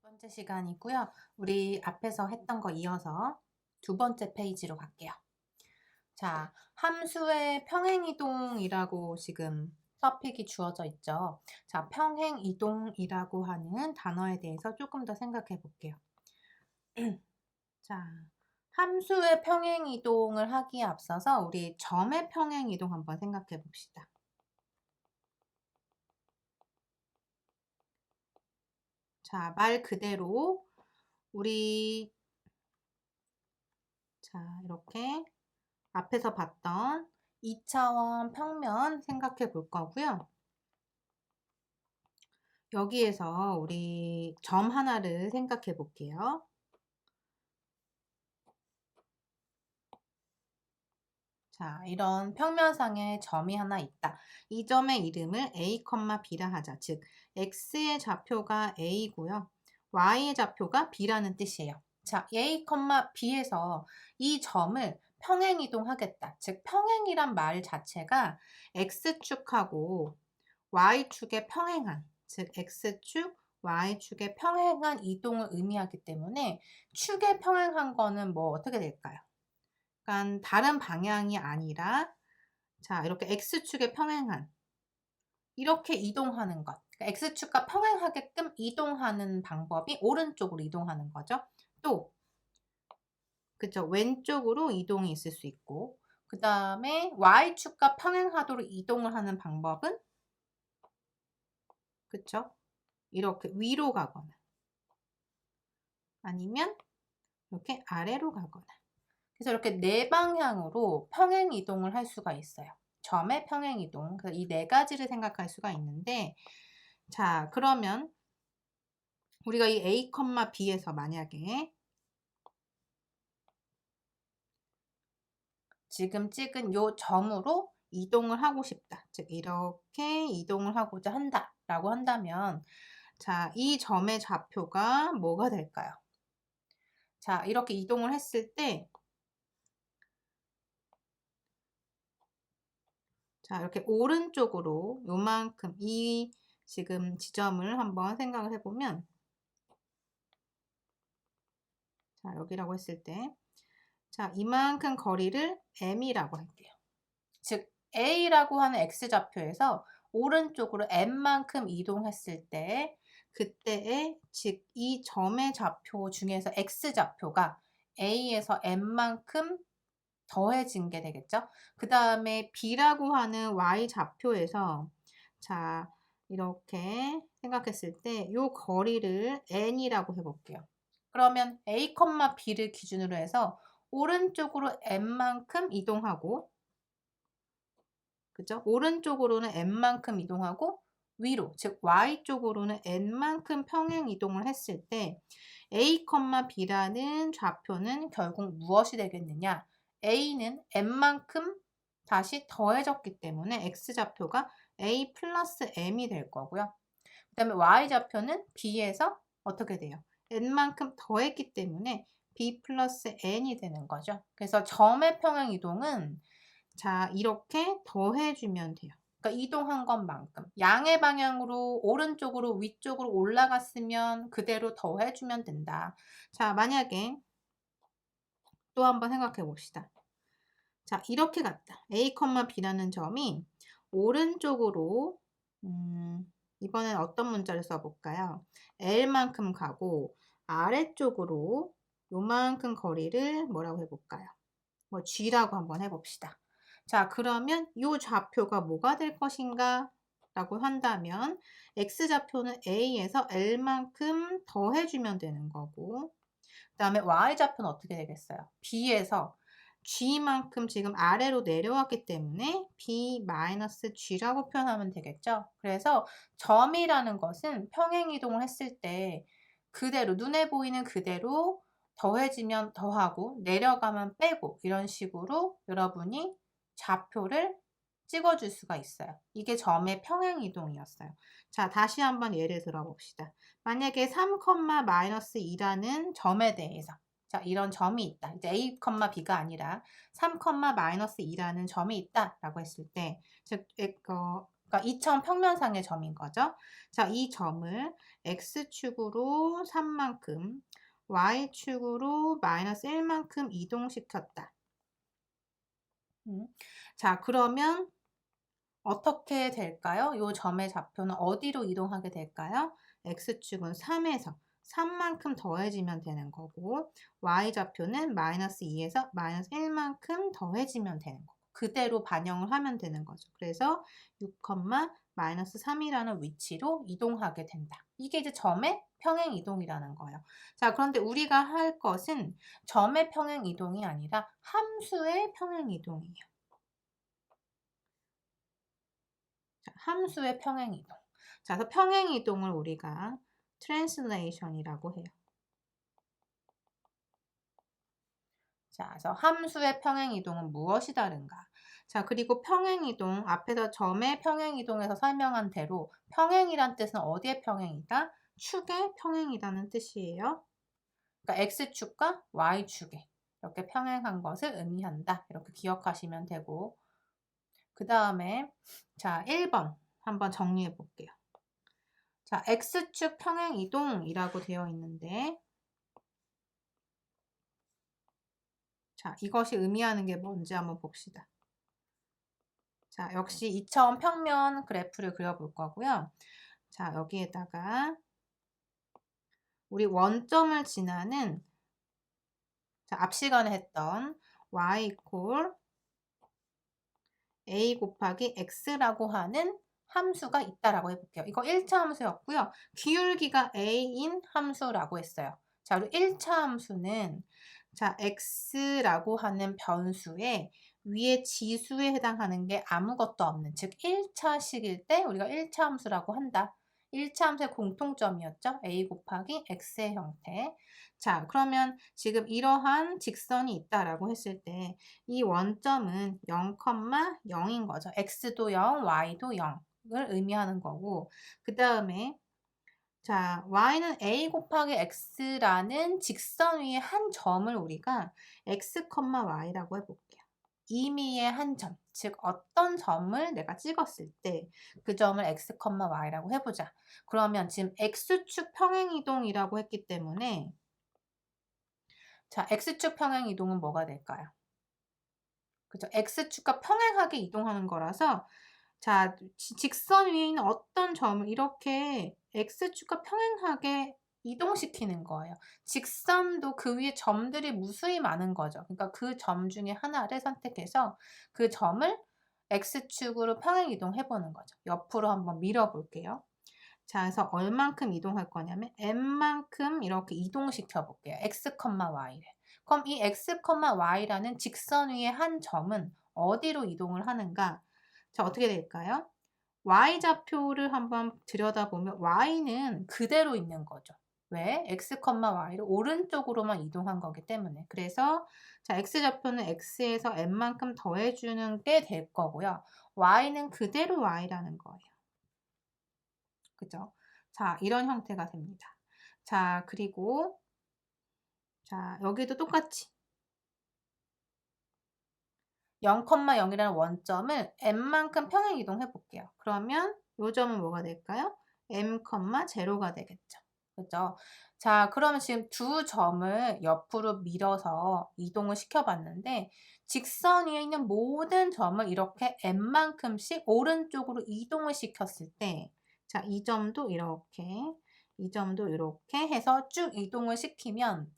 번째 시간이고요. 우리 앞에서 했던 거 이어서 두 번째 페이지로 갈게요. 자, 함수의 평행이동이라고 지금 토픽이 주어져 있죠. 자, 평행이동이라고 하는 단어에 대해서 조금 더 생각해 볼게요. 자, 함수의 평행이동을 하기에 앞서서 우리 점의 평행이동 한번 생각해 봅시다. 자, 말 그대로 우리 이렇게 앞에서 봤던 2차원 평면 생각해 볼 거고요. 여기에서 우리 점 하나를 생각해 볼게요. 자, 이런 평면상에 점이 하나 있다. 이 점의 이름을 A, B라 하자. 즉, X의 좌표가 A고요. Y의 좌표가 B라는 뜻이에요. 자, A, B에서 이 점을 평행이동하겠다. 즉, 평행이란 말 자체가 X축하고 Y축의 평행한, 즉 X축, Y축의 평행한 이동을 의미하기 때문에 축의 평행한 거는 뭐 어떻게 될까요? 그러니까 다른 방향이 아니라 자, 이렇게 X축에 평행한 이렇게 이동하는 것. 그러니까 X축과 평행하게끔 이동하는 방법이 오른쪽으로 이동하는 거죠. 또 그쵸, 왼쪽으로 이동이 있을 수 있고 그 다음에 Y축과 평행하도록 이동을 하는 방법은 그쵸? 이렇게 위로 가거나 아니면 이렇게 아래로 가거나 그래서 이렇게 네 방향으로 평행 이동을 할 수가 있어요. 점의 평행 이동. 그래서 이 네 가지를 생각할 수가 있는데 자, 그러면 우리가 이 A, B에서 만약에 지금 찍은 요 점으로 이동을 하고 싶다. 즉 이렇게 이동을 하고자 한다 라고 한다면 자, 이 점의 좌표가 뭐가 될까요? 자, 이렇게 이동을 했을 때 자, 이렇게 오른쪽으로 요만큼 이 지금 지점을 한번 생각을 해보면 자, 여기라고 했을 때 자, 이만큼 거리를 m이라고 할게요. 즉 A라고 하는 X좌표에서 오른쪽으로 m만큼 이동했을 때 그때의 즉 이 점의 좌표 중에서 X좌표가 A에서 m만큼 더해진 게 되겠죠. 그 다음에 B라고 하는 Y좌표에서 자, 이렇게 생각했을 때 이 거리를 n이라고 해볼게요. 그러면 A, B를 기준으로 해서 오른쪽으로 n만큼 이동하고 그죠? 오른쪽으로는 n만큼 이동하고 위로 즉 y쪽으로는 n만큼 평행 이동을 했을 때 A, B라는 좌표는 결국 무엇이 되겠느냐? A는 n만큼 다시 더해졌기 때문에 x좌표가 A 플러스 m이 될 거고요. 그 다음에 y좌표는 B에서 어떻게 돼요? n만큼 더했기 때문에 B 플러스 n이 되는 거죠. 그래서 점의 평행 이동은 자, 이렇게 더해주면 돼요. 그러니까 이동한 것만큼 양의 방향으로 오른쪽으로 위쪽으로 올라갔으면 그대로 더해주면 된다. 자, 만약에 또 한번 생각해 봅시다. 자, 이렇게 갔다. A, B라는 점이 오른쪽으로 이번엔 어떤 문자를 써볼까요? L만큼 가고 아래쪽으로 요만큼 거리를 뭐라고 해볼까요? 뭐 G라고 한번 해봅시다. 자, 그러면 이 좌표가 뭐가 될 것인가? 라고 한다면 X좌표는 A에서 L만큼 더해주면 되는 거고 그 다음에 Y좌표는 어떻게 되겠어요? B에서 G만큼 지금 아래로 내려왔기 때문에 B-G라고 표현하면 되겠죠? 그래서 점이라는 것은 평행이동을 했을 때 그대로 눈에 보이는 그대로 더해지면 더하고 내려가면 빼고 이런 식으로 여러분이 좌표를 찍어줄 수가 있어요. 이게 점의 평행이동이었어요. 자, 다시 한번 예를 들어봅시다. 만약에 3,-2라는 점에 대해서 자, 이런 점이 있다. 이제 A, B가 아니라 3,-2라는 점이 있다 라고 했을 때 즉 그러니까 이점 평면상의 점인 거죠. 자, 이 점을 x축으로 3만큼, y축으로 마이너스 1만큼 이동시켰다. 자, 그러면 어떻게 될까요? 이 점의 좌표는 어디로 이동하게 될까요? x축은 3에서 3만큼 더해지면 되는 거고, y좌표는 마이너스 2에서 마이너스 1만큼 더해지면 되는 거고, 그대로 반영을 하면 되는 거죠. 그래서 6, 마이너스 3이라는 위치로 이동하게 된다. 이게 이제 점의 평행 이동이라는 거예요. 자, 그런데 우리가 할 것은 점의 평행 이동이 아니라 함수의 평행 이동이에요. 자, 함수의 평행 이동. 자, 그래서 평행 이동을 우리가 translation이라고 해요. 자, 그래서 함수의 평행 이동은 무엇이 다른가? 자, 그리고 평행 이동, 앞에서 점의 평행 이동에서 설명한 대로 평행이란 뜻은 어디의 평행이다? 축의 평행이라는 뜻이에요. 그러니까 x축과 y축에 이렇게 평행한 것을 의미한다. 이렇게 기억하시면 되고, 그 다음에 자, 1번 한번 정리해 볼게요. 자, x축 평행 이동이라고 되어 있는데, 자, 이것이 의미하는 게 뭔지 한번 봅시다. 자, 역시 이점 평면 그래프를 그려볼 거고요. 자, 여기에다가 우리 원점을 지나는, 자, 앞 시간에 했던 y equal a 곱하기 x라고 하는 함수가 있다라고 해볼게요. 이거 1차 함수였고요. 기울기가 a인 함수라고 했어요. 자, 그리고 1차 함수는 자, x라고 하는 변수에 위에 지수에 해당하는 게 아무것도 없는, 즉 1차식일 때 우리가 1차 함수라고 한다. 1차 함수의 공통점이었죠. a 곱하기 x의 형태. 자, 그러면 지금 이러한 직선이 있다라고 했을 때 이 원점은 0, 0인 거죠. x도 0, y도 0을 의미하는 거고, 그 다음에 자, y는 a 곱하기 x라는 직선 위에 한 점을 우리가 x, y라고 해볼게요. 임의의 한 점, 즉 어떤 점을 내가 찍었을 때 그 점을 x, y라고 해보자. 그러면 지금 x축 평행이동이라고 했기 때문에 자, x축 평행이동은 뭐가 될까요? 그죠? x축과 평행하게 이동하는 거라서 자, 직선 위에 있는 어떤 점을 이렇게 x축과 평행하게 이동시키는 거예요. 직선도 그 위에 점들이 무수히 많은 거죠. 그러니까 그 점 중에 하나를 선택해서 그 점을 x축으로 평행 이동해 보는 거죠. 옆으로 한번 밀어 볼게요. 자, 그래서 얼만큼 이동할 거냐면 n만큼 이렇게 이동시켜 볼게요. x, y를. 그럼 이 x, y라는 직선 위의 한 점은 어디로 이동을 하는가? 자, 어떻게 될까요? y좌표를 한번 들여다보면 y는 그대로 있는 거죠. 왜? x, y를 오른쪽으로만 이동한 거기 때문에. 그래서 자, x좌표는 x에서 n만큼 더해주는 게 될 거고요. y는 그대로 y라는 거예요. 그죠? 자, 이런 형태가 됩니다. 자, 그리고 자, 여기도 똑같이 0,0이라는 원점을 m만큼 평행 이동해 볼게요. 그러면 이 점은 뭐가 될까요? m,0가 되겠죠. 그죠? 자, 그러면 지금 두 점을 옆으로 밀어서 이동을 시켜봤는데 직선 위에 있는 모든 점을 이렇게 m만큼씩 오른쪽으로 이동을 시켰을 때 자, 이 점도 이렇게, 이 점도 이렇게 해서 쭉 이동을 시키면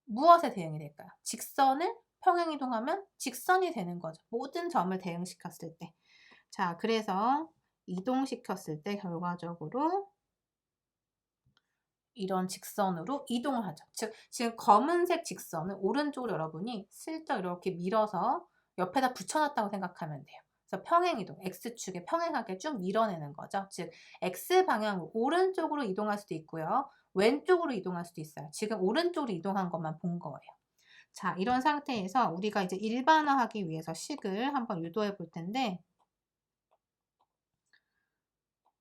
무엇에 대응이 될까요? 직선을 평행 이동하면 직선이 되는 거죠. 모든 점을 대응시켰을 때. 자, 그래서 이동시켰을 때 결과적으로 이런 직선으로 이동을 하죠. 즉, 지금 검은색 직선을 오른쪽으로 여러분이 슬쩍 이렇게 밀어서 옆에다 붙여놨다고 생각하면 돼요. 그래서 평행 이동, x축에 평행하게 쭉 밀어내는 거죠. 즉, x방향으로 오른쪽으로 이동할 수도 있고요. 왼쪽으로 이동할 수도 있어요. 지금 오른쪽으로 이동한 것만 본 거예요. 자, 이런 상태에서 우리가 이제 일반화하기 위해서 식을 한번 유도해 볼 텐데,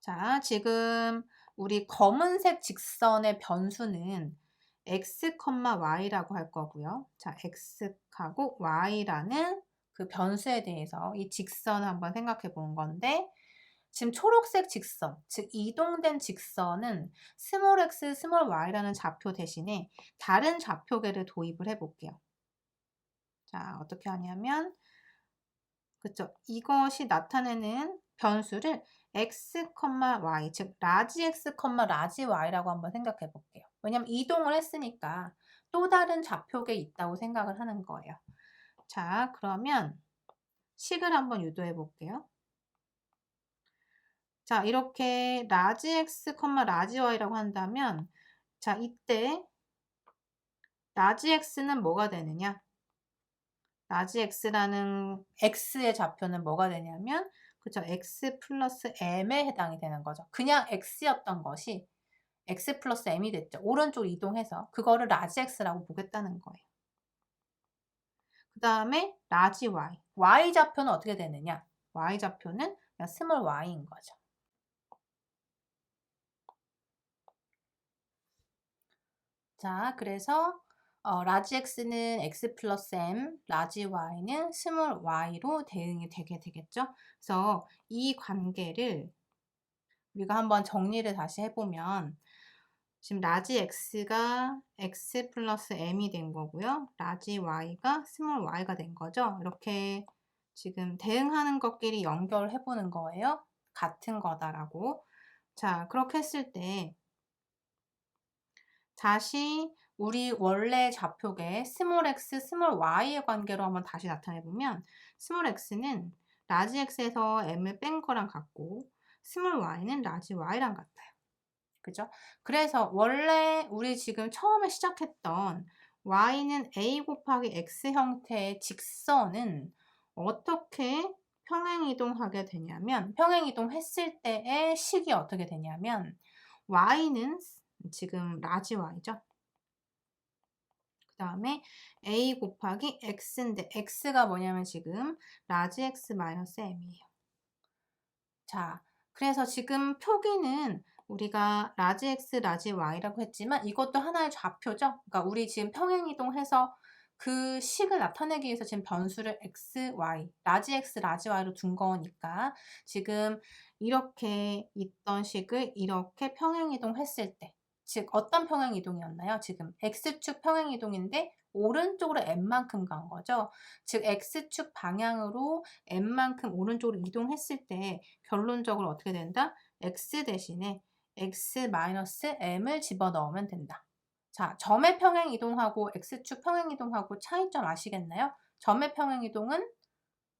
자, 지금 우리 검은색 직선의 변수는 x, y라고 할 거고요. 자, x하고 y라는 그 변수에 대해서 이 직선을 한번 생각해 본 건데, 지금 초록색 직선, 즉 이동된 직선은 스몰 x, 스몰 y라는 좌표 대신에 다른 좌표계를 도입을 해볼게요. 자, 어떻게 하냐면, 그쵸? 이것이 나타내는 변수를 x, y, 즉 라지 x, 라지 y라고 한번 생각해 볼게요. 왜냐면 이동을 했으니까 또 다른 좌표계 있다고 생각을 하는 거예요. 자, 그러면 식을 한번 유도해 볼게요. 자, 이렇게 라지 x, 라지 y라고 한다면, 자, 이때 라지 x는 뭐가 되느냐? 라지 x라는 x의 좌표는 뭐가 되냐면, 그쵸? x 플러스 m에 해당이 되는 거죠. 그냥 x였던 것이 x 플러스 m이 됐죠. 오른쪽 이동해서 그거를 라지 x라고 보겠다는 거예요. 그 다음에 라지 y. y 좌표는 어떻게 되느냐? y 좌표는 그냥 스몰 y인 거죠. 자, 그래서 라지 x는 x 플러스 m, 라지 y는 스몰 y로 대응이 되게 되겠죠. 그래서 이 관계를 우리가 한번 정리를 다시 해보면, 지금 라지 x가 x 플러스 m이 된 거고요. 라지 y가 스몰 y가 된 거죠. 이렇게 지금 대응하는 것끼리 연결해 보는 거예요. 같은 거다라고. 자, 그렇게 했을 때 다시 우리 원래 좌표계 스몰 x, 스몰 y의 관계로 한번 다시 나타내 보면, 스몰 x는 라지 x에서 m을 뺀 거랑 같고 스몰 y는 라지 y랑 같아요. 그죠? 그래서 원래 우리 지금 처음에 시작했던 y는 a 곱하기 x 형태의 직선은 어떻게 평행이동하게 되냐면, 평행이동했을 때의 식이 어떻게 되냐면, y는 지금 라지 y죠. 그 다음에 a 곱하기 x인데 x가 뭐냐면 지금 라지 x 마이너스 m이에요. 자, 그래서 지금 표기는 우리가 라지 x, 라지 y라고 했지만 이것도 하나의 좌표죠. 그러니까 우리 지금 평행이동해서 그 식을 나타내기 위해서 지금 변수를 x, y, 라지 x, 라지 y로 둔 거니까 지금 이렇게 있던 식을 이렇게 평행이동했을 때, 즉 어떤 평행이동이었나요? 지금 x축 평행이동인데 오른쪽으로 n만큼 간 거죠. 즉 x축 방향으로 n만큼 오른쪽으로 이동했을 때 결론적으로 어떻게 된다? x 대신에 x-m을 집어넣으면 된다. 자, 점의 평행이동하고 x축 평행이동하고 차이점 아시겠나요? 점의 평행이동은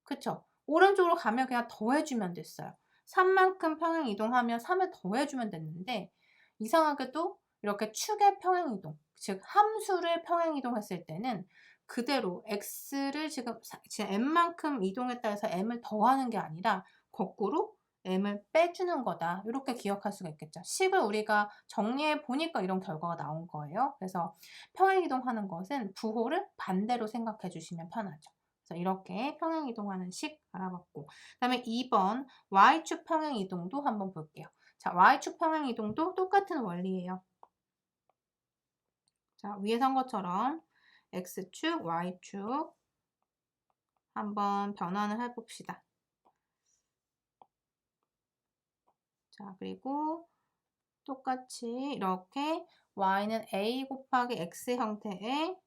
그쵸? 오른쪽으로 가면 그냥 더해주면 됐어요. 3만큼 평행이동하면 3을 더해주면 됐는데, 이상하게도 이렇게 축의 평행이동, 즉 함수를 평행이동했을 때는 그대로 x를 지금 m만큼 이동했다 해서 m을 더하는 게 아니라 거꾸로 m을 빼주는 거다. 이렇게 기억할 수가 있겠죠. 식을 우리가 정리해 보니까 이런 결과가 나온 거예요. 그래서 평행이동하는 것은 부호를 반대로 생각해 주시면 편하죠. 그래서 이렇게 평행이동하는 식 알아봤고, 그 다음에 2번 y축 평행이동도 한번 볼게요. 자, y축 평행이동도 똑같은 원리예요. 자, 위에 선 것처럼 x축, y축 한번 변환을 해봅시다. 자, 그리고 똑같이 이렇게 y는 a 곱하기 x 형태의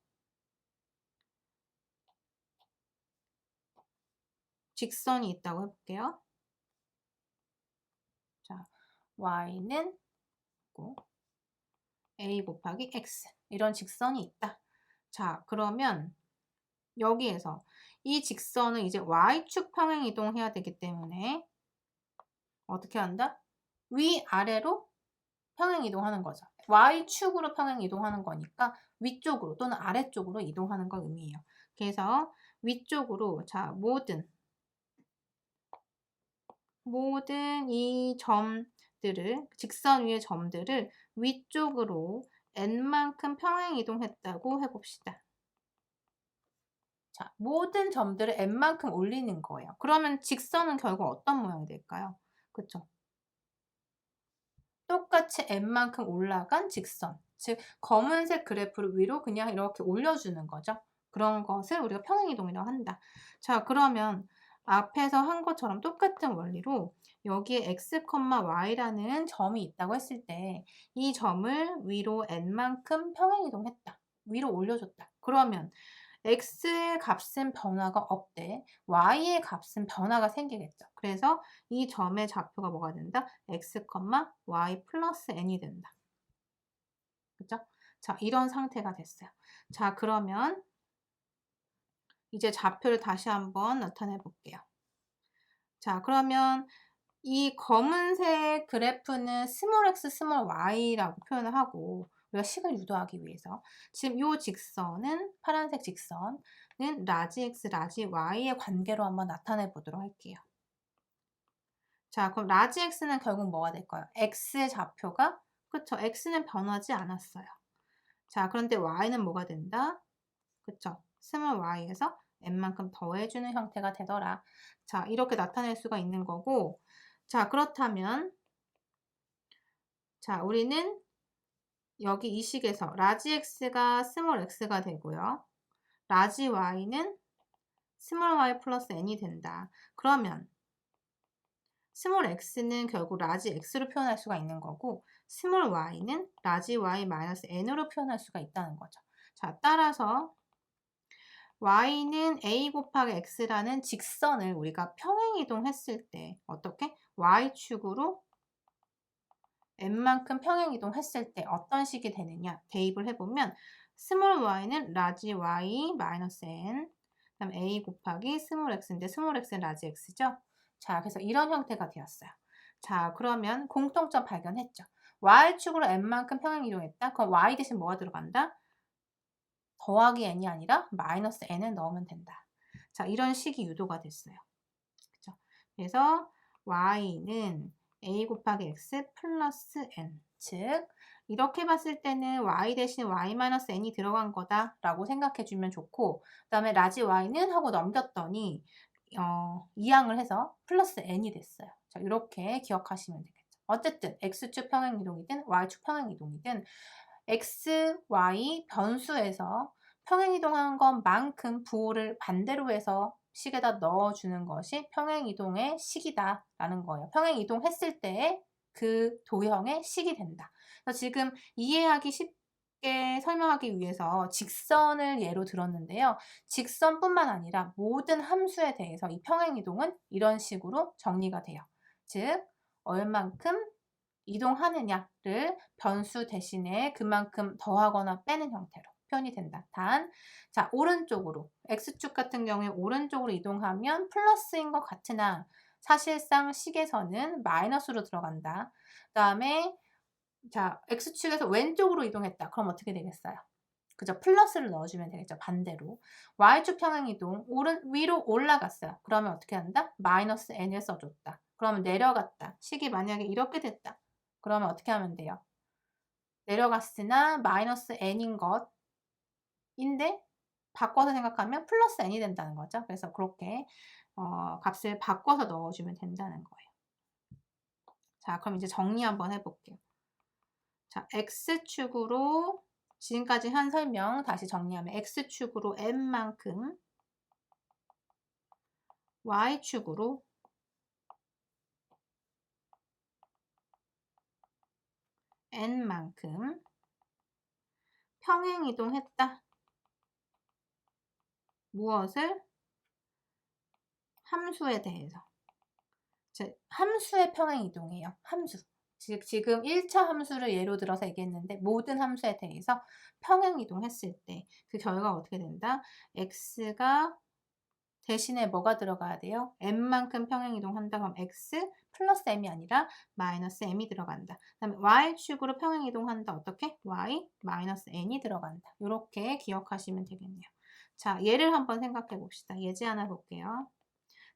직선이 있다고 해볼게요. 자, y는 a 곱하기 x 이런 직선이 있다. 자, 그러면 여기에서 이 직선은 이제 y축 평행 이동해야 되기 때문에 어떻게 한다? 위아래로 평행 이동하는 거죠. y축으로 평행 이동하는 거니까 위쪽으로 또는 아래쪽으로 이동하는 걸 의미해요. 그래서 위쪽으로, 자, 모든 이 점들을, 직선 위의 점들을 위쪽으로 n만큼 평행 이동했다고 해봅시다. 자, 모든 점들을 n만큼 올리는 거예요. 그러면 직선은 결국 어떤 모양이 될까요? 그쵸? 똑같이 n만큼 올라간 직선. 즉, 검은색 그래프를 위로 그냥 이렇게 올려주는 거죠. 그런 것을 우리가 평행이동이라고 한다. 자, 그러면 앞에서 한 것처럼 똑같은 원리로 여기에 x, y라는 점이 있다고 했을 때 이 점을 위로 n만큼 평행이동했다. 위로 올려줬다. 그러면 x의 값은 변화가 없대. y의 값은 변화가 생기겠죠. 그래서 이 점의 좌표가 뭐가 된다? x, y 플러스 n이 된다. 그죠? 자, 이런 상태가 됐어요. 자, 그러면 이제 좌표를 다시 한번 나타내 볼게요. 자, 그러면 이 검은색 그래프는 스몰 x, 스몰 y라고 표현을 하고 우리가 식을 유도하기 위해서 지금 이 직선은 파란색 직선은 라지 x, 라지 y의 관계로 한번 나타내 보도록 할게요. 자, 그럼 라지 x는 결국 뭐가 될까요? x의 좌표가 그쵸? x는 변하지 않았어요. 자, 그런데 y는 뭐가 된다? 그쵸? 스몰 y에서 n만큼 더해주는 형태가 되더라. 자, 이렇게 나타낼 수가 있는 거고 자, 그렇다면 자, 우리는 여기 이 식에서 라지 x가 스몰 x가 되고요. 라지 y는 스몰 y 플러스 n이 된다. 그러면 스몰 x는 결국 라지 x로 표현할 수가 있는 거고 스몰 y는 라지 y 마이너스 n으로 표현할 수가 있다는 거죠. 자, 따라서 y는 a 곱하기 x라는 직선을 우리가 평행이동했을 때 어떻게? y축으로 n만큼 평행이동했을 때 어떤 식이 되느냐 대입을 해보면 스몰 y는 라지 y 마이너스 n 그다음 a 곱하기 스몰 x인데 스몰 x는 라지 x죠. 자, 그래서 이런 형태가 되었어요. 자, 그러면 공통점 발견했죠. y축으로 n만큼 평행이동했다. 그럼 y 대신 뭐가 들어간다? 더하기 n이 아니라 마이너스 n을 넣으면 된다. 자, 이런 식이 유도가 됐어요. 그렇죠? 그래서 y는 a 곱하기 x 플러스 n 즉 이렇게 봤을 때는 y 대신 y 마이너스 n이 들어간 거다라고 생각해 주면 좋고 그 다음에 라지 y는 하고 넘겼더니 이항을 해서 플러스 n이 됐어요. 자, 이렇게 기억하시면 되겠죠. 어쨌든 x축 평행이동이든 y축 평행이동이든 x, y 변수에서 평행이동한 것만큼 부호를 반대로 해서 식에다 넣어주는 것이 평행이동의 식이다라는 거예요. 평행이동했을 때 그 도형의 식이 된다. 그래서 지금 이해하기 쉽게 설명하기 위해서 직선을 예로 들었는데요. 직선뿐만 아니라 모든 함수에 대해서 이 평행이동은 이런 식으로 정리가 돼요. 즉 얼만큼 이동하느냐를 변수 대신에 그만큼 더하거나 빼는 형태로 표현이 된다. 단, 자, 오른쪽으로 x축 같은 경우에 오른쪽으로 이동하면 플러스인 것 같으나 사실상 식에서는 마이너스로 들어간다. 그 다음에 자, x축에서 왼쪽으로 이동했다. 그럼 어떻게 되겠어요? 그죠? 플러스를 넣어주면 되겠죠. 반대로. y축 평행이동 위로 올라갔어요. 그러면 어떻게 한다? 마이너스 n을 써줬다. 그러면 내려갔다. 식이 만약에 이렇게 됐다. 그러면 어떻게 하면 돼요? 내려갔으나 마이너스 n인 것인데 바꿔서 생각하면 플러스 n이 된다는 거죠. 그래서 그렇게 값을 바꿔서 넣어주면 된다는 거예요. 자, 그럼 이제 정리 한번 해볼게요. 자, x축으로 지금까지 한 설명 다시 정리하면 x축으로 n만큼 y축으로 n만큼 평행이동했다. 무엇을? 함수에 대해서. 즉 함수의 평행이동이에요. 함수. 즉 지금 1차 함수를 예로 들어서 얘기했는데 모든 함수에 대해서 평행이동했을 때 그 결과가 어떻게 된다? x가 대신에 뭐가 들어가야 돼요? m만큼 평행이동한다. 그럼 x 플러스 m이 아니라 마이너스 m이 들어간다. 그 다음에 y축으로 평행이동한다. 어떻게? y 마이너스 n이 들어간다. 이렇게 기억하시면 되겠네요. 자, 예를 한번 생각해 봅시다. 예제 하나 볼게요.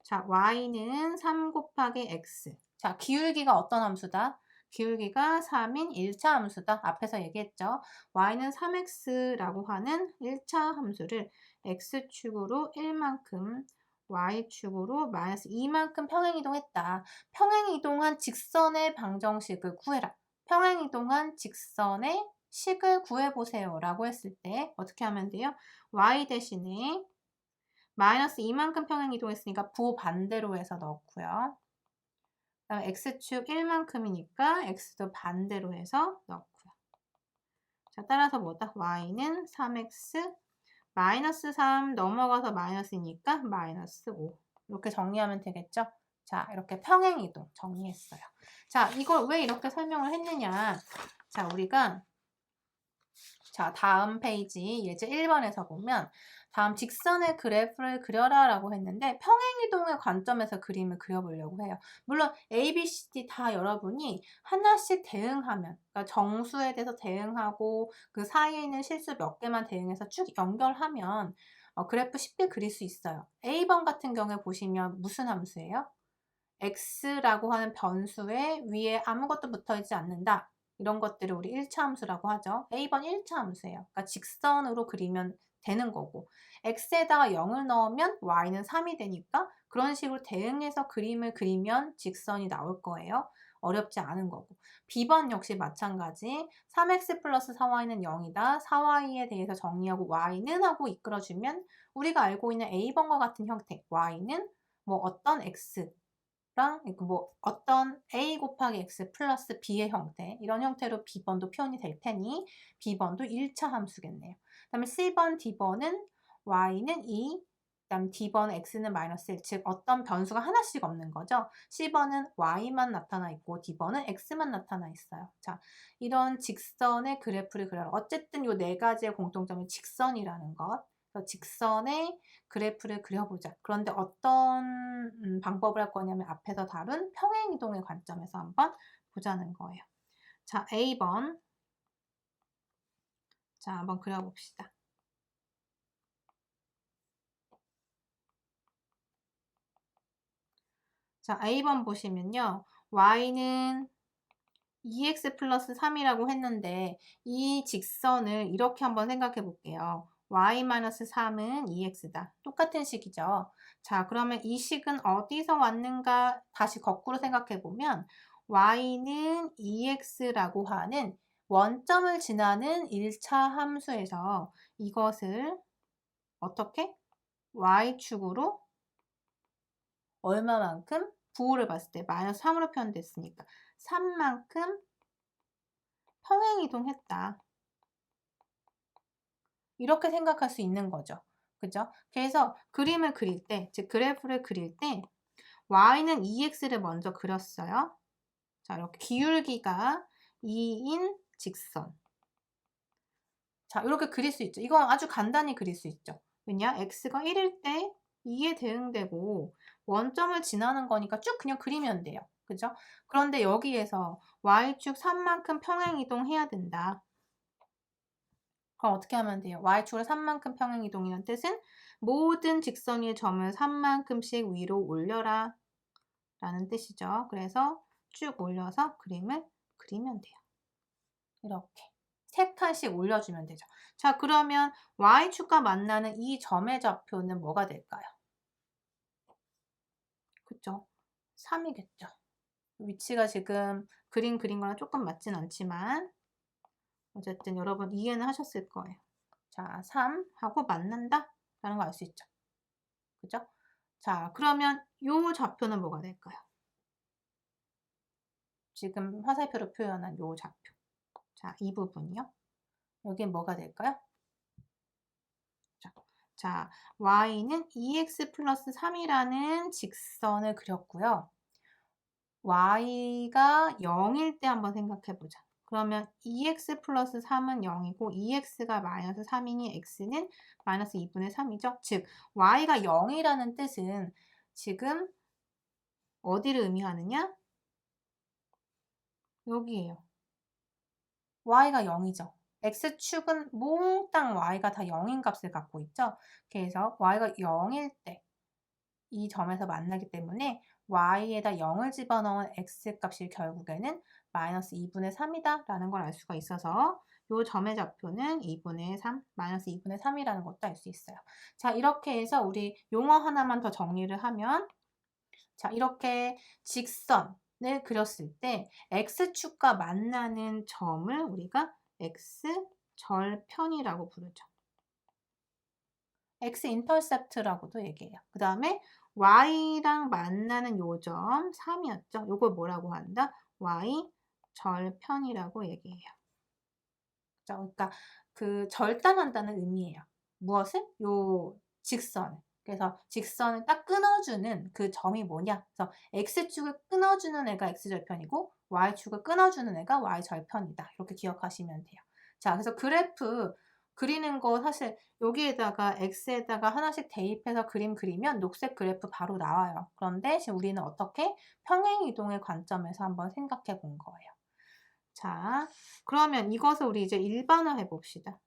자, y는 3 곱하기 x. 자, 기울기가 어떤 함수다? 기울기가 3인 1차 함수다. 앞에서 얘기했죠. y는 3x라고 하는 1차 함수를 x축으로 1만큼 y축으로 마이너스 2만큼 평행이동했다. 평행이동한 직선의 방정식을 구해라. 평행이동한 직선의 식을 구해보세요. 라고 했을 때 어떻게 하면 돼요? y 대신에 마이너스 2만큼 평행 이동했으니까 부반대로 해서 넣고요. 그다음 x축 1만큼이니까 x도 반대로 해서 넣고요. 자, 따라서 뭐다? y는 3x 마이너스 3 넘어가서 마이너스니까 마이너스 5. 이렇게 정리하면 되겠죠? 자, 이렇게 평행이동 정리했어요. 자, 이걸 왜 이렇게 설명을 했느냐? 자, 우리가 다음 페이지 예제 1번에서 보면 다음 직선의 그래프를 그려라 라고 했는데 평행이동의 관점에서 그림을 그려보려고 해요. 물론 A, B, C, D 다 여러분이 하나씩 대응하면 그러니까 정수에 대해서 대응하고 그 사이에 있는 실수 몇 개만 대응해서 쭉 연결하면 그래프 쉽게 그릴 수 있어요. A번 같은 경우에 보시면 무슨 함수예요? x라고 하는 변수에 위에 아무것도 붙어있지 않는다. 이런 것들을 우리 1차 함수라고 하죠. A번 1차 함수예요. 그러니까 직선으로 그리면 되는 거고 x에다가 0을 넣으면 y는 3이 되니까 그런 식으로 대응해서 그림을 그리면 직선이 나올 거예요. 어렵지 않은 거고. B번 역시 마찬가지 3x 플러스 4y는 0이다. 4y에 대해서 정리하고 y는 하고 이끌어주면 우리가 알고 있는 A번과 같은 형태 y는 뭐 어떤 x 랑 뭐 어떤 a 곱하기 x 플러스 b의 형태 이런 형태로 b번도 표현이 될 테니 b번도 1차 함수겠네요. 그 다음에 c번, d번은 y는 2, 그 다음 d번 x는 마이너스 1, 즉 어떤 변수가 하나씩 없는 거죠. c번은 y만 나타나 있고 d번은 x만 나타나 있어요. 자, 이런 직선의 그래프를 그려라. 어쨌든 이 네 가지의 공통점이 직선이라는 것. 직선의 그래프를 그려보자. 그런데 어떤 방법을 할 거냐면 앞에서 다룬 평행이동의 관점에서 한번 보자는 거예요. 자, A번. 자, 한번 그려봅시다. 자, A번 보시면요. Y는 2x 플러스 3이라고 했는데 이 직선을 이렇게 한번 생각해 볼게요. y-3은 2x다. 똑같은 식이죠. 자, 그러면 이 식은 어디서 왔는가 다시 거꾸로 생각해 보면 y는 2x라고 하는 원점을 지나는 1차 함수에서 이것을 어떻게? y축으로 얼마만큼? 부호를 봤을 때 마이너스 3으로 표현됐으니까 3만큼 평행이동했다. 이렇게 생각할 수 있는 거죠. 그죠? 그래서 그림을 그릴 때, 즉 그래프를 그릴 때 y는 2x를 먼저 그렸어요. 자, 이렇게 기울기가 2인 직선. 자, 이렇게 그릴 수 있죠. 이건 아주 간단히 그릴 수 있죠. 왜냐? x가 1일 때 2에 대응되고 원점을 지나는 거니까 쭉 그냥 그리면 돼요. 그죠? 그런데 여기에서 y축 3만큼 평행이동해야 된다. 그럼 어떻게 하면 돼요? y축으로 3만큼 평행이동이라는 뜻은 모든 직선 위의 점을 3만큼씩 위로 올려라 라는 뜻이죠. 그래서 쭉 올려서 그림을 그리면 돼요. 이렇게 3칸씩 올려주면 되죠. 자, 그러면 y축과 만나는 이 점의 좌표는 뭐가 될까요? 그쵸? 3이겠죠. 위치가 지금 그린 거랑 조금 맞진 않지만 어쨌든 여러분 이해는 하셨을 거예요. 자, 3하고 만난다? 라는 거 알 수 있죠. 그죠? 자, 그러면 요 좌표는 뭐가 될까요? 지금 화살표로 표현한 요 좌표. 자, 이 부분이요. 여긴 뭐가 될까요? 자, y는 2x 플러스 3이라는 직선을 그렸고요. y가 0일 때 한번 생각해 보자. 그러면 2x 플러스 3은 0이고 2x가 마이너스 3이니 x는 마이너스 2분의 3이죠. 즉 y가 0이라는 뜻은 지금 어디를 의미하느냐? 여기에요. y가 0이죠. x축은 몽땅 y가 다 0인 값을 갖고 있죠. 그래서 y가 0일 때 이 점에서 만나기 때문에 y에다 0을 집어넣은 x값이 결국에는 마이너스 2분의 3이다 라는 걸 알 수가 있어서 이 점의 좌표는 2분의 3, 마이너스 2분의 3이라는 것도 알 수 있어요. 자, 이렇게 해서 우리 용어 하나만 더 정리를 하면 자, 이렇게 직선을 그렸을 때 x축과 만나는 점을 우리가 x절편이라고 부르죠. x 인터셉트라고도 얘기해요. 그 다음에 y랑 만나는 요점 3이었죠. 요걸 뭐라고 한다? y 절편이라고 얘기해요. 그러니까 그 절단한다는 의미예요. 무엇을? 요 직선을. 그래서 직선을 딱 끊어주는 그 점이 뭐냐? 그래서 x축을 끊어주는 애가 x절편이고 y축을 끊어주는 애가 y절편이다. 이렇게 기억하시면 돼요. 자, 그래서 그래프 그리는 거 사실 여기에다가 x에다가 하나씩 대입해서 그림 그리면 녹색 그래프 바로 나와요. 그런데 지금 우리는 어떻게 평행이동의 관점에서 한번 생각해 본 거예요. 자, 그러면 이것을 우리 이제 일반화해 봅시다.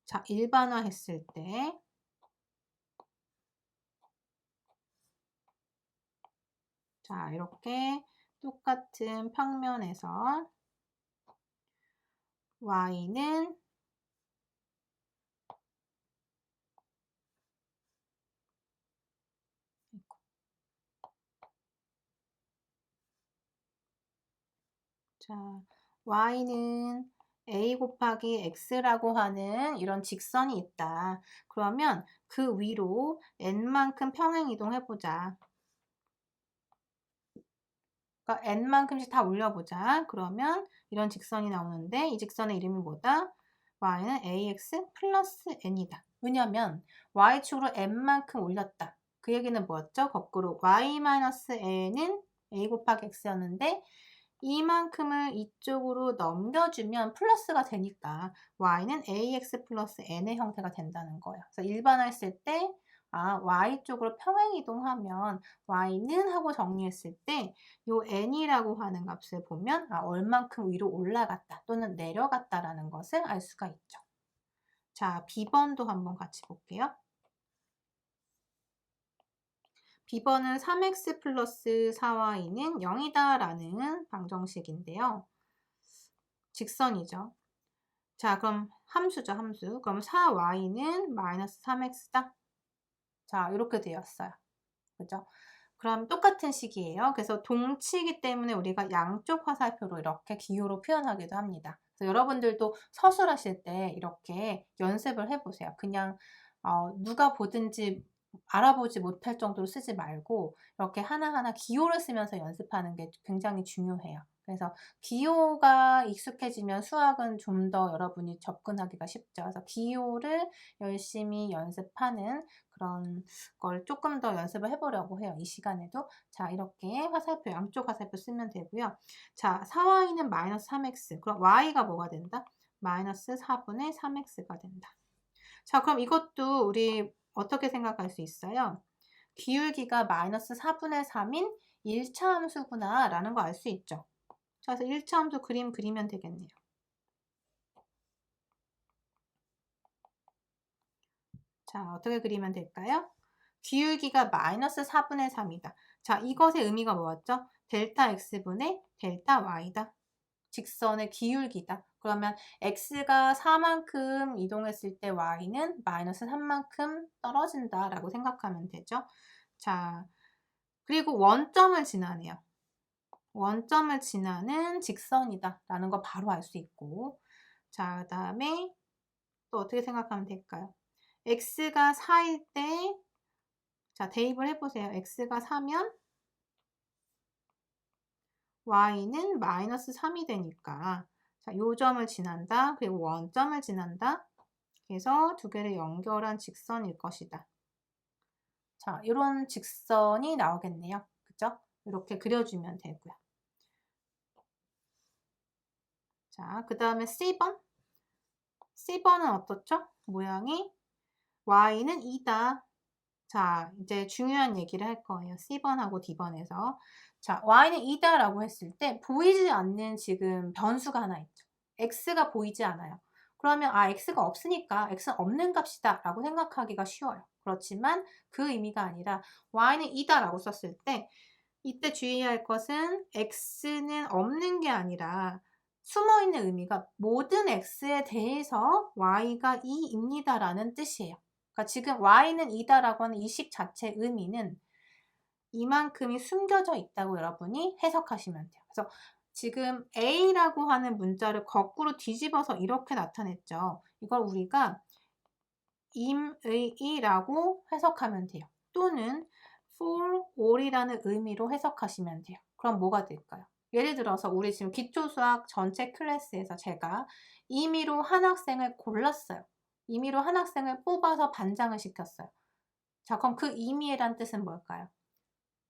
자, 일반화했을 때 자, 이렇게 똑같은 평면에서 y는 자, y는 a 곱하기 x라고 하는 이런 직선이 있다. 그러면 그 위로 n만큼 평행 이동해보자. 그러니까 n만큼씩 다 올려보자. 그러면 이런 직선이 나오는데 이 직선의 이름이 뭐다? y는 ax 플러스 n이다. 왜냐하면 y축으로 n만큼 올렸다. 그 얘기는 뭐였죠? 거꾸로 y 마이너스 n은 a 곱하기 x였는데 이만큼을 이쪽으로 넘겨주면 플러스가 되니까 y는 ax 플러스 n의 형태가 된다는 거예요. 그래서 일반화했을 때 y쪽으로 평행이동하면 y는 하고 정리했을 때 요 n이라고 하는 값을 보면 얼만큼 위로 올라갔다 또는 내려갔다라는 것을 알 수가 있죠. 자, B번도 한번 같이 볼게요. B번은 3x 플러스 4y는 0이다 라는 방정식인데요. 직선이죠. 자, 그럼 함수죠, 함수. 그럼 4y는 마이너스 3x다. 자, 이렇게 되었어요. 그죠? 그럼 똑같은 식이에요. 그래서 동치이기 때문에 우리가 양쪽 화살표로 이렇게 기호로 표현하기도 합니다. 그래서 여러분들도 서술하실 때 이렇게 연습을 해보세요. 그냥 누가 보든지 알아보지 못할 정도로 쓰지 말고 이렇게 하나하나 기호를 쓰면서 연습하는 게 굉장히 중요해요. 그래서 기호가 익숙해지면 수학은 좀 더 여러분이 접근하기가 쉽죠. 그래서 기호를 열심히 연습하는 그런 걸 조금 더 연습을 해보려고 해요. 이 시간에도. 자, 이렇게 화살표, 양쪽 화살표 쓰면 되고요. 자, 4y는 마이너스 3x. 그럼 y가 뭐가 된다? 마이너스 4분의 3x가 된다. 자, 그럼 이것도 우리 어떻게 생각할 수 있어요? 기울기가 마이너스 4분의 3인 1차 함수구나 라는 거 알 수 있죠. 자, 그래서 1차 함수 그림 그리면 되겠네요. 자, 어떻게 그리면 될까요? 기울기가 마이너스 4분의 3이다. 자, 이것의 의미가 뭐였죠? 델타 x분의 델타 y다. 직선의 기울기다. 그러면 x가 4만큼 이동했을 때 y는 마이너스 3만큼 떨어진다 라고 생각하면 되죠. 자, 그리고 원점을 지나네요. 원점을 지나는 직선이다 라는 거 바로 알 수 있고, 자, 그 다음에 또 어떻게 생각하면 될까요? x가 4일 때, 자, 대입을 해보세요. x가 4면 y는 마이너스 3이 되니까, 자, 요 점을 지난다. 그리고 원점을 지난다. 그래서 두 개를 연결한 직선일 것이다. 자, 이런 직선이 나오겠네요. 그죠? 이렇게 그려주면 되고요. 자, 그 다음에 C번. C번은 어떻죠? 모양이 y는 2다. 자, 이제 중요한 얘기를 할 거예요. C번하고 D번에서. 자, y는 2다 라고 했을 때 보이지 않는 지금 변수가 하나 있죠. x가 보이지 않아요. 그러면 x가 없으니까 x는 없는 값이다 라고 생각하기가 쉬워요. 그렇지만 그 의미가 아니라 y는 2다 라고 썼을 때 이때 주의할 것은 x는 없는 게 아니라 숨어있는 의미가 모든 x에 대해서 y가 2입니다 라는 뜻이에요. 그러니까 지금 y는 2다 라고 하는 이 식 자체의 의미는 이만큼이 숨겨져 있다고 여러분이 해석하시면 돼요. 그래서 지금 A라고 하는 문자를 거꾸로 뒤집어서 이렇게 나타냈죠. 이걸 우리가 임의이라고 해석하면 돼요. 또는 for all이라는 의미로 해석하시면 돼요. 그럼 뭐가 될까요? 예를 들어서 우리 지금 기초수학 전체 클래스에서 제가 임의로 한 학생을 골랐어요. 임의로 한 학생을 뽑아서 반장을 시켰어요. 자, 그럼 그 임의란 뜻은 뭘까요?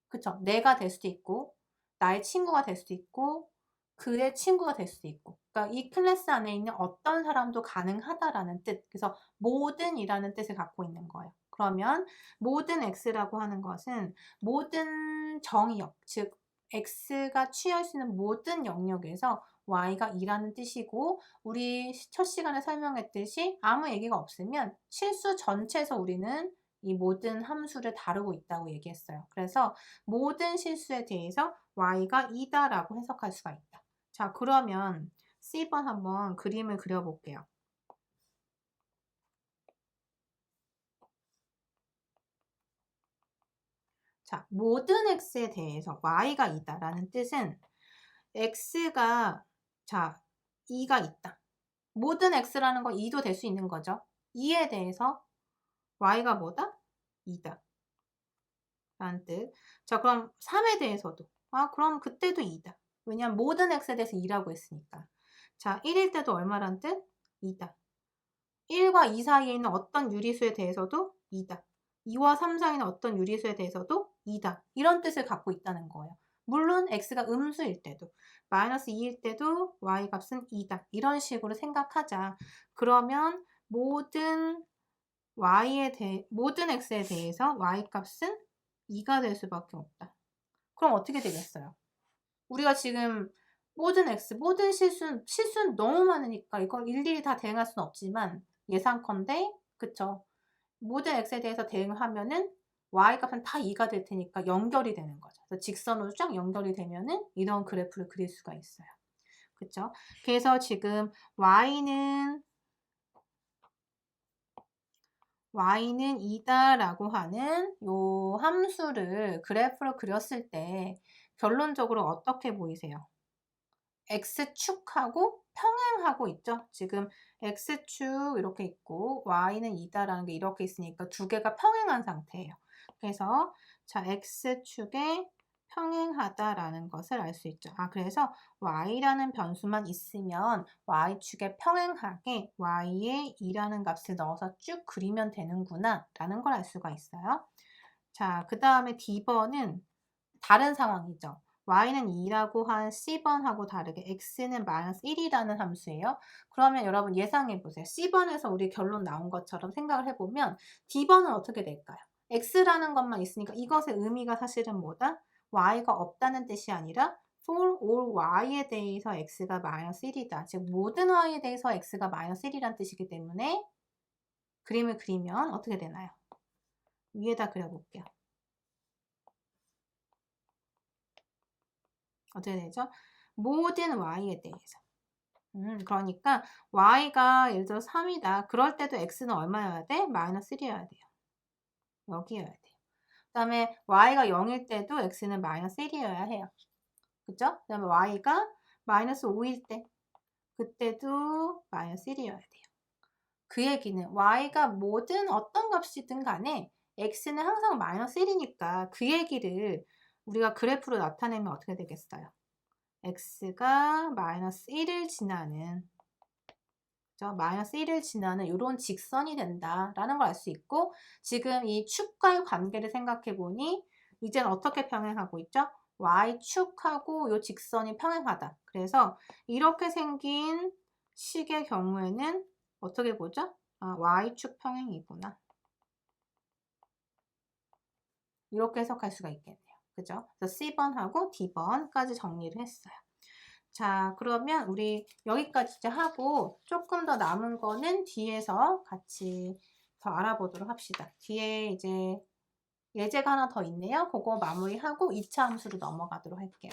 그쵸? 내가 될 수도 있고, 나의 친구가 될 수도 있고, 그의 친구가 될 수도 있고. 그러니까 이 클래스 안에 있는 어떤 사람도 가능하다라는 뜻. 그래서 모든이라는 뜻을 갖고 있는 거예요. 그러면 모든 X라고 하는 것은 모든 정의역, 즉 X가 취할 수 있는 모든 영역에서 Y가 2라는 뜻이고, 우리 첫 시간에 설명했듯이 아무 얘기가 없으면 실수 전체에서 우리는 이 모든 함수를 다루고 있다고 얘기했어요. 그래서 모든 실수에 대해서 Y가 2다라고 해석할 수가 있다. 자, 그러면 C번 한번 그림을 그려볼게요. 자, 모든 X에 대해서 Y가 2다라는 뜻은 X가, 자, 2가 있다. 모든 X라는 건 2도 될 수 있는 거죠. 2에 대해서 Y가 뭐다? 2다. 라는 뜻. 자, 그럼 3에 대해서도. 아, 그럼 그때도 2다. 왜냐면 모든 X에 대해서 2라고 했으니까. 자, 1일 때도 얼마란 뜻? 2다. 1과 2 사이에 있는 어떤 유리수에 대해서도 2다. 2와 3 사이에 있는 어떤 유리수에 대해서도 2다. 이런 뜻을 갖고 있다는 거예요. 물론 X가 음수일 때도, 마이너스 2일 때도 Y 값은 2다. 이런 식으로 생각하자. 그러면 모든 모든 X에 대해서 Y 값은 2가 될 수밖에 없다. 그럼 어떻게 되겠어요? 우리가 지금 모든 X, 모든 실수는 너무 많으니까 이걸 일일이 다 대응할 수는 없지만 예상컨대, 그쵸? 모든 X에 대해서 대응하면은 Y 값은 다 2가 될 테니까 연결이 되는 거죠. 그래서 직선으로 쫙 연결이 되면은 이런 그래프를 그릴 수가 있어요. 그쵸? 그래서 지금 Y는 2다라고 하는 요 함수를 그래프로 그렸을 때 결론적으로 어떻게 보이세요? X축하고 평행하고 있죠? 지금 X축 이렇게 있고 Y는 2다라는 게 이렇게 있으니까 두 개가 평행한 상태예요. 그래서 자, X축에 평행하다라는 것을 알 수 있죠. 아, 그래서 Y라는 변수만 있으면 Y축에 평행하게 Y에 2라는 값을 넣어서 쭉 그리면 되는구나 라는 걸 알 수가 있어요. 자, 그 다음에 D번은 다른 상황이죠. Y는 2라고 한 C번하고 다르게 X는 마이너스 1이라는 함수예요. 그러면 여러분 예상해 보세요. C번에서 우리 결론 나온 것처럼 생각을 해보면 D번은 어떻게 될까요? X라는 것만 있으니까 이것의 의미가 사실은 뭐다? Y가 없다는 뜻이 아니라 for all Y에 대해서 X가 마이너스 1이다. 즉 모든 Y에 대해서 X가 마이너스 1이라는 뜻이기 때문에 그림을 그리면 어떻게 되나요? 위에다 그려볼게요. 어떻게 되죠? 모든 Y에 대해서. 그러니까 Y가 예를 들어 3이다. 그럴 때도 X는 얼마여야 돼? 마이너스 1이어야 돼요. 여기여야 돼요. 그 다음에 Y가 0일 때도 X는 마이너스 1이어야 해요. 그죠? 그 다음에 Y가 마이너스 5일 때 그때도 마이너스 1이어야 돼요. 그 얘기는 Y가 모든 어떤 값이든 간에 X는 항상 마이너스 1이니까 그 얘기를 우리가 그래프로 나타내면 어떻게 되겠어요? X가 마이너스 1을 지나는, 그죠? 마이너스 1을 지나는 이런 직선이 된다라는 걸 알 수 있고, 지금 이 축과의 관계를 생각해 보니 이제는 어떻게 평행하고 있죠? Y축하고 이 직선이 평행하다. 그래서 이렇게 생긴 식의 경우에는 어떻게 보죠? 아, Y축 평행이구나. 이렇게 해석할 수가 있겠네요. 그죠? 그래서 C번하고 D번까지 정리를 했어요. 자, 그러면 우리 여기까지 이제 하고 조금 더 남은 거는 뒤에서 같이 더 알아보도록 합시다. 뒤에 이제 예제가 하나 더 있네요. 그거 마무리하고 2차 함수로 넘어가도록 할게요.